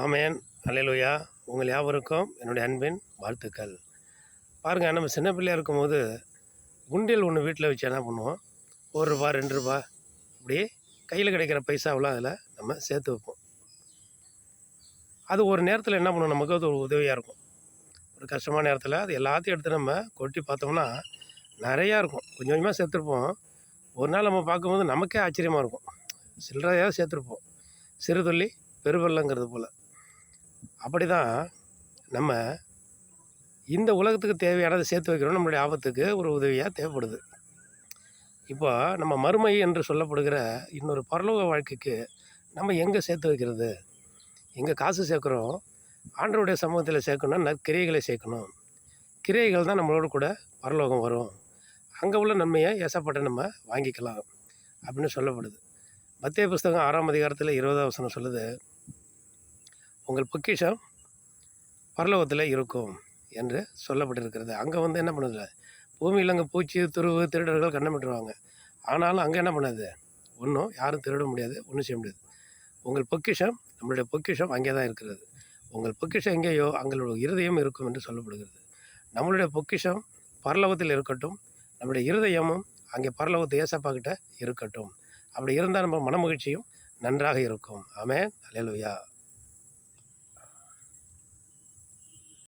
ஆமேன். அல்லேலூயா. உங்கள் யாவருக்கும் என்னுடைய அன்பின் வாழ்த்துக்கள். பாருங்கள், நம்ம சின்ன பிள்ளையா இருக்கும்போது உண்டியல் ஒன்று வீட்டில் வச்சு என்ன பண்ணுவோம், ரூ. 1 ரூ. 2 இப்படி கையில் கிடைக்கிற பைசாவெலாம் அதில் நம்ம சேர்த்து வைப்போம். அது ஒரு நேரத்தில் என்ன பண்ணும், நமக்கு அது ஒரு உதவியாக இருக்கும். ஒரு கஷ்டமான நேரத்தில் அது எல்லாத்தையும் எடுத்து நம்ம கொட்டி பார்த்தோம்னா நிறையா இருக்கும். கொஞ்சம் கொஞ்சமாக சேர்த்துருப்போம். ஒரு நாள் நம்ம பார்க்கும்போது நமக்கே ஆச்சரியமாக இருக்கும். சில்லறையாக சேர்த்துருப்போம். சிறு துள்ளி பெருவெள்ளங்கிறது போல். அப்படி தான் நம்ம இந்த உலகத்துக்கு தேவையானதை சேர்த்து வைக்கிறோம். நம்மளுடைய ஆபத்துக்கு ஒரு உதவியாக தேவைப்படுது. இப்போ நம்ம மறுமை என்று சொல்லப்படுகிற இன்னொரு பரலோக வாழ்க்கைக்கு நம்ம எங்கே சேர்த்து வைக்கிறது? எங்கே காசு சேர்க்குறோம்? ஆண்டவருடைய சமூகத்தில் சேர்க்கணும், நற்கிரியைகளை சேர்க்கணும். கிரியைகள் தான் நம்மளோட கூட பரலோகம் வரும். அங்கே உள்ள நன்மையை ஏசப்பாட்ட நம்ம வாங்கிக்கலாம் அப்படின்னு சொல்லப்படுது. மத்தேயு புஸ்தகம் 6ஆம் அதிகாரத்தில் 20ஆம் வசனம் சொல்லுது, உங்கள் பொக்கிஷம் பரலோகத்தில் இருக்கும் என்று சொல்லப்பட்டிருக்கிறது. அங்கே என்ன பண்ணுது, பூமியில் அங்கே பூச்சி துருவு திருடர்கள் கண்ணமிட்டுருவாங்க. ஆனாலும் அங்கே என்ன பண்ணாது, ஒன்றும் யாரும் திருட முடியாது, ஒன்றும் செய்ய முடியாது. உங்கள் பொக்கிஷம், நம்மளுடைய பொக்கிஷம் அங்கே தான் இருக்கிறது. உங்கள் பொக்கிஷம் எங்கேயோ அங்களுடைய இருதயம் இருக்கும் என்று சொல்லப்படுகிறது. நம்மளுடைய பொக்கிஷம் பரலோகத்தில் இருக்கட்டும், நம்மளுடைய இருதயமும் அங்கே பரலோகத்தை ஏசப்பாக்கிட்ட இருக்கட்டும். அப்படி இருந்தால் நம்ம மனமகிழ்ச்சியும் நன்றாக இருக்கும். ஆமென். அல்லேலூயா.